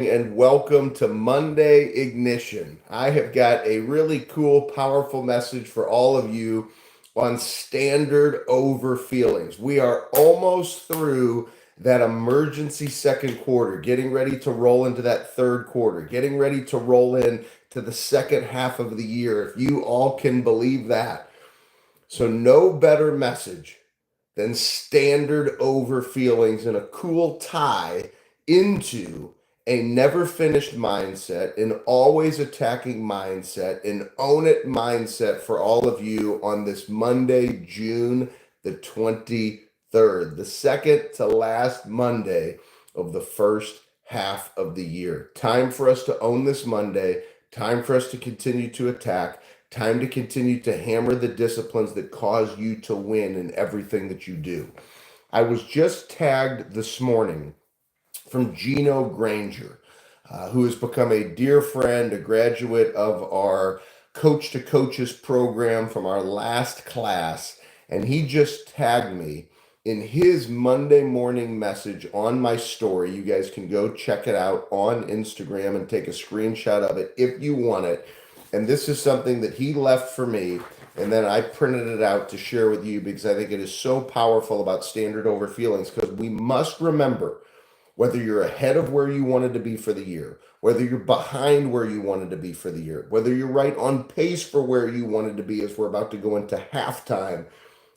And welcome to Monday Ignition. I have got a really cool, powerful message for all of you on standard over feelings. We are almost through that emergency second quarter, getting ready to roll into that third quarter, getting ready to roll in to the second half of the year, if you all can believe that. So, no better message than standard over feelings and a cool tie into a never finished mindset, an always attacking mindset, an own it mindset for all of you on this Monday, June the 23rd, the second to last Monday of the first half of the year. Time for us to own this Monday, time for us to continue to attack. Time to continue to hammer the disciplines that cause you to win in everything that you do. I was just tagged this morning from Gino Granger, who has become a dear friend, a graduate of our Coach to Coaches program from our last class. And he just tagged me in his Monday morning message on my story. You guys can go check it out on Instagram and take a screenshot of it if you want it. And this is something that he left for me. And then I printed it out to share with you because I think it is so powerful about standard over feelings. Because we must remember, whether you're ahead of where you wanted to be for the year, whether you're behind where you wanted to be for the year, whether you're right on pace for where you wanted to be as we're about to go into halftime,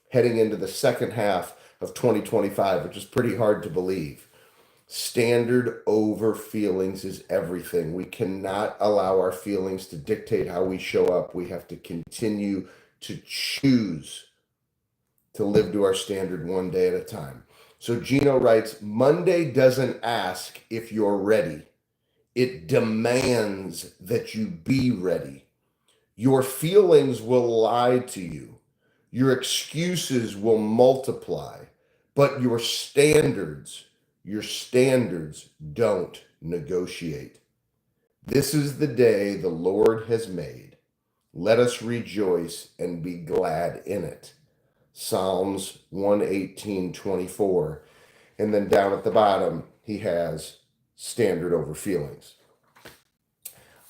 heading into the second half of 2025, which is pretty hard to believe. Standard over feelings is everything. We cannot allow our feelings to dictate how we show up. We have to continue to choose to live to our standard one day at a time. So Gino writes, Monday doesn't ask if you're ready. It demands that you be ready. Your feelings will lie to you. Your excuses will multiply, but your standards don't negotiate. This is the day the Lord has made. Let us rejoice and be glad in it. Psalms 118:24. And then down at the bottom, he has standard over feelings.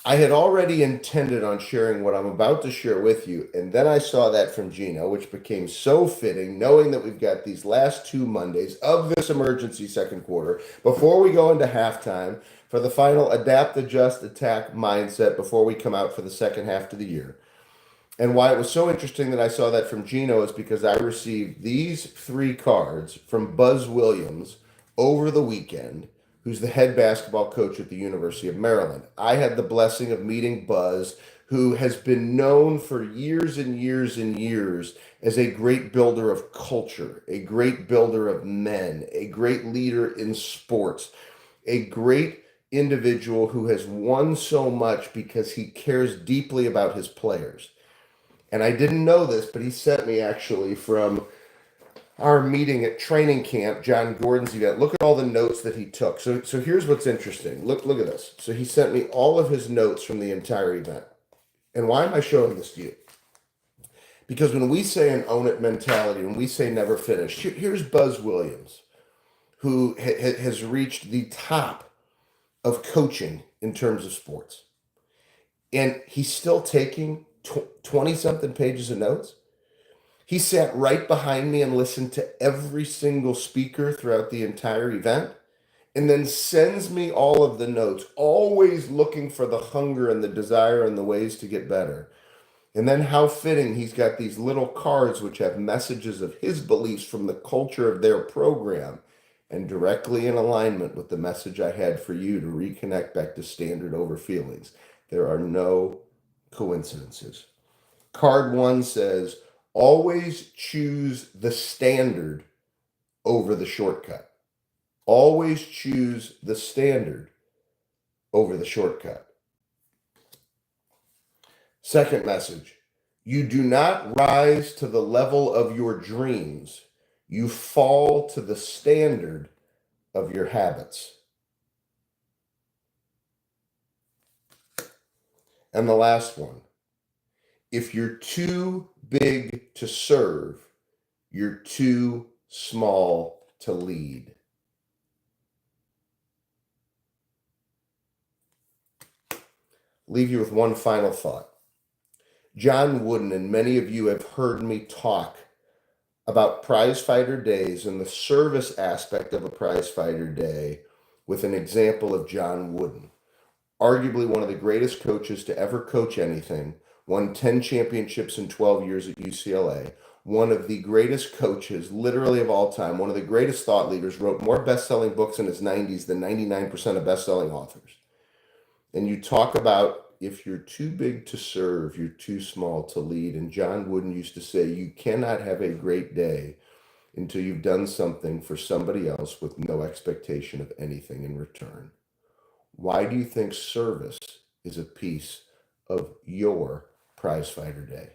I had already intended on sharing what I'm about to share with you, and then I saw that from Gino, which became so fitting, knowing that we've got these last two Mondays of this emergency second quarter before we go into halftime for the final adapt, adjust, attack mindset before we come out for the second half of the year. And why it was so interesting that I saw that from Gino is because I received these three cards from Buzz Williams over the weekend, who's the head basketball coach at the University of Maryland. I had the blessing of meeting Buzz, who has been known for years and years and years as a great builder of culture, a great builder of men, a great leader in sports, a great individual who has won so much because he cares deeply about his players. And I didn't know this, but he sent me actually from our meeting at training camp, John Gordon's event. Look at all the notes that he took. So here's what's interesting. Look at this. So he sent me all of his notes from the entire event. And why am I showing this to you? Because when we say an own it mentality, when we say never finish, here's Buzz Williams, who has reached the top of coaching in terms of sports. And he's still taking 20 something pages of notes. He sat right behind me and listened to every single speaker throughout the entire event and then sends me all of the notes, always looking for the hunger and the desire and the ways to get better. And then how fitting he's got these little cards which have messages of his beliefs from the culture of their program and directly in alignment with the message I had for you to reconnect back to standard over feelings. There are no coincidences. Card one says, always choose the standard over the shortcut. Always choose the standard over the shortcut. Second message, you do not rise to the level of your dreams. You fall to the standard of your habits. And the last one, if you're too big to serve, you're too small to lead. leave you with one final thought. John Wooden and many of you have heard me talk about prizefighter days and the service aspect of a prizefighter day with an example of John Wooden, arguably one of the greatest coaches to ever coach anything, won 10 championships in 12 years at UCLA, one of the greatest coaches literally of all time, one of the greatest thought leaders, wrote more best-selling books in his 90s than 99% of best-selling authors. And you talk about if you're too big to serve, you're too small to lead. And John Wooden used to say, you cannot have a great day until you've done something for somebody else with no expectation of anything in return. Why do you think service is a piece of your prizefighter day?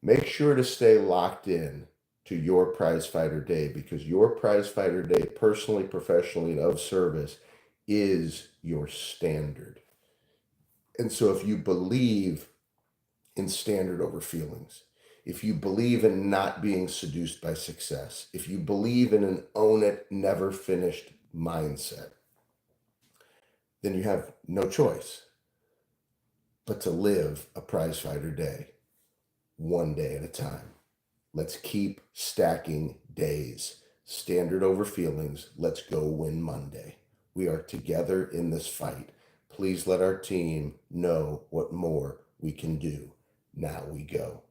Make sure to stay locked in to your prizefighter day, because your prizefighter day, personally, professionally, and of service, is your standard. And so if you believe in standard over feelings, if you believe in not being seduced by success, if you believe in an own it, never finished mindset, then you have no choice but to live a prizefighter day, one day at a time. Let's keep stacking days. Standard over feelings. Let's go win Monday. We are together in this fight. Please let our team know what more we can do. Now we go.